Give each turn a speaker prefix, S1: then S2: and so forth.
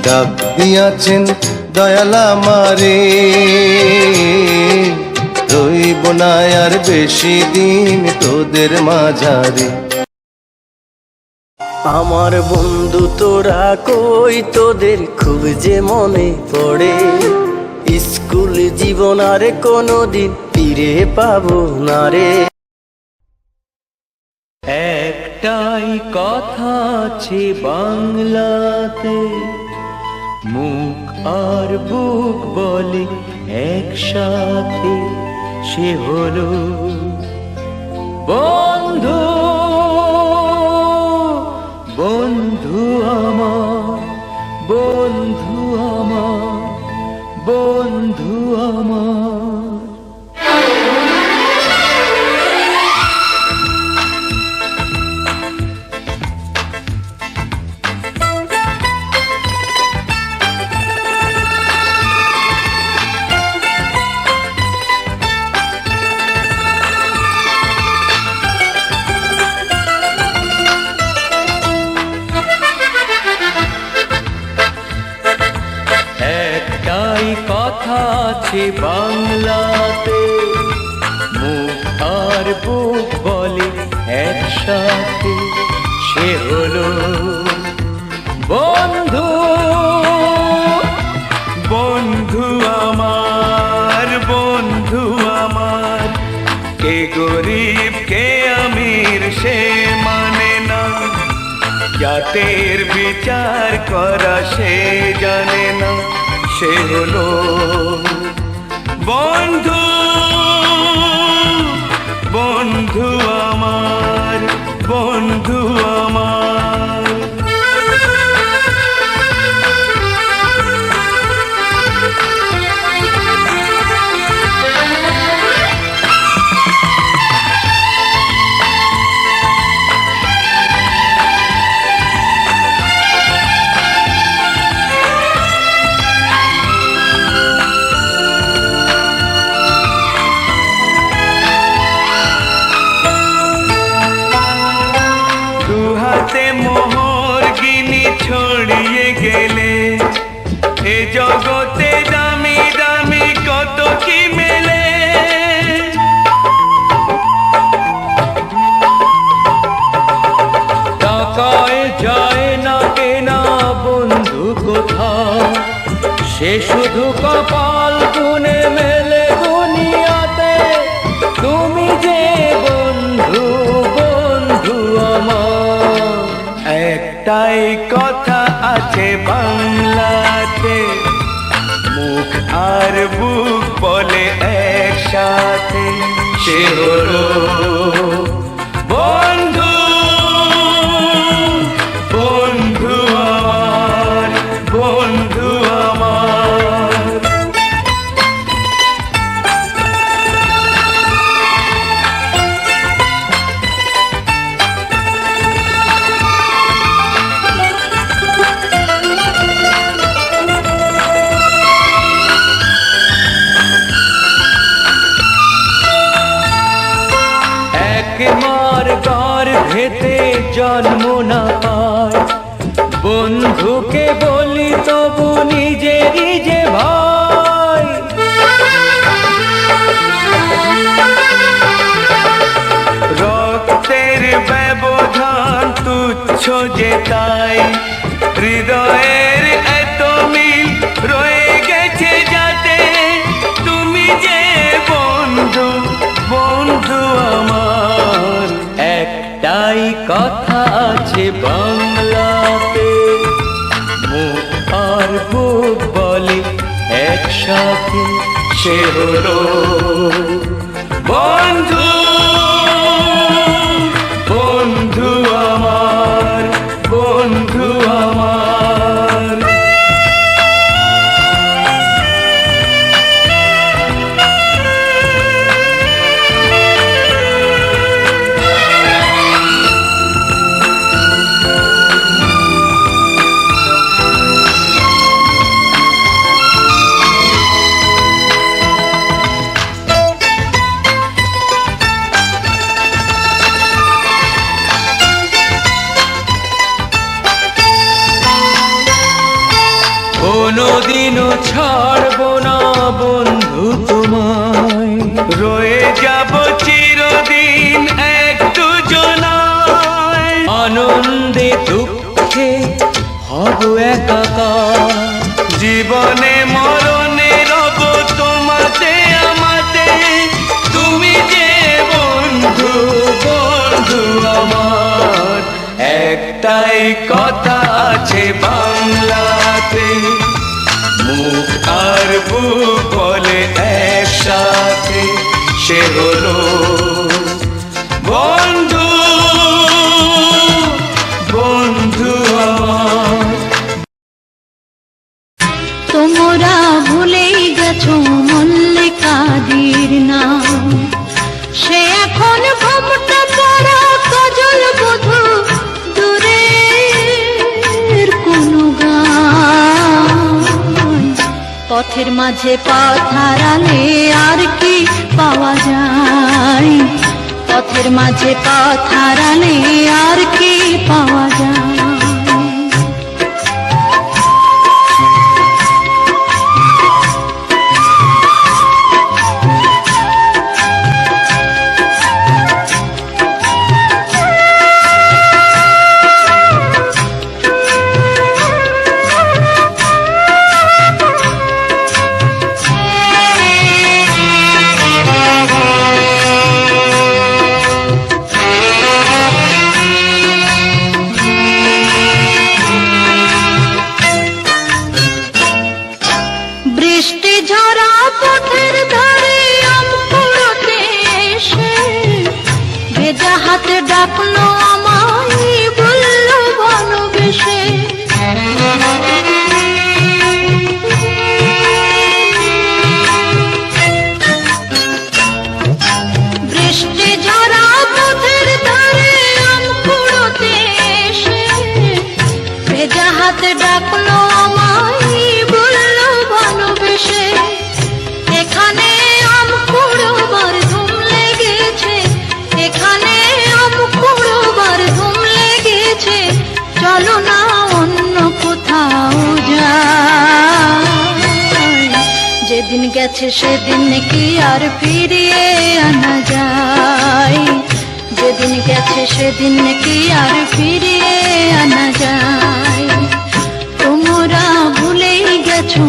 S1: ডাক দিয়াছেন দয়াল আমারে, রইব না আর বেশি দিন তোদের মাঝারে।
S2: আমার বন্ধু তোরা কই, তোদের খুব যে মনে পড়ে, স্কুল জীবন আর কোনোদিন ফিরে পাবো না রে। একটাই কথা আছে বাংলাতে, মুখ আর বুক বলে একসাথে, সে হলো বন্ধু। বন্ধু আমার, বন্ধু আমার, বন্ধু আমার। একটাই কথা আছে বাংলাতে, মুখ আর বুক বলে একসাথে, সে হলো বন্ধু। বন্ধু আমার, বন্ধু আমার, কে গরিব কে আমির সে মানে না, জাতের বিচার করা সে জানে না, সে হলো বন্ধু। বন্ধু আমার, বন্ধু আমার। দুহাতে মোহর গিনি ছড়িয়ে গেলে, এ জগতে দামি দামি কত কি মেলে। টাকায় যায় না কেনা বন্ধু কোথা, সে শুধু কপাল গুনে মেলে দুনিয়াতে। তুমি যে বন্ধু, বন্ধু আমার। একটাই কথা আছে বাংলাতে, মুখ আর বুক বলে একসাথে, সে হলো বন্ধু। বন্ধু আমার, বন্ধু আমার। মার গর্ভেতে জন্ম না পায়, বন্ধুকে বলি তবু নিজেরই যে ভাই। রক্তের ব্যবধান তুচ্ছ যে তাই, হৃদয়ের এত মিল রয়ে গেছে যাতে। তুমি যে বন্ধু, বন্ধু আমার। একটাই কথা আছে বাংলাতে, মুখ আর বুক বলে একসাথে, সে হলো বন্ধু। বন্ধু আমার, বন্ধু আমার।
S3: কোনোদিনও ছাড়বো না বন্ধু তোমায়, রয়ে যাব চিরদিন এক দুজনায়, আনন্দে দুঃখে হব একাকার, জীবনে মরণে রব তোমাতে আমাতে, তুমি যে বন্ধু বন্ধু আমার। একটাই কথা আছে বাংলাতে, মুখ আর বুক বলে একসাথে, সে হলো বন্ধু বন্ধু আমার।
S4: তোমরা ভুলেই গেছো মল্লিকাদির নাম, সে এখন ঘোমটা পরা কাজল বধূ, দূরের কোনো গান। পথের মাঝে পথ হারালে আর কি পাওয়া যায়, পথের মাঝে পথ হারালে আর কি পাওয়া যায়। বৃষ্টি ঝরা পথের ধারে আম কুড়োতে এসে, ভেজা হাতে ডাকলো আমায়, বলল ভালোবেসে। বৃষ্টি ঝরা পথের ধারে আম কুড়োতে এসে, ভেজা হাতে ডাকলো আমায়, বলল ভালোবেসে। এখানে আম কুড়োবার ধুম লেগেছে, এখানে আম কুড়োবার ধুম লেগেছে, চলো না অন্য কোথাও যাই। যেদিন গেছে সেদিন কি আর ফিরিয়ে আনা যায়, যেদিন গেছে সেদিন কি আর ফিরিয়ে আনা যায়। তোমরা ভুলেই গেছো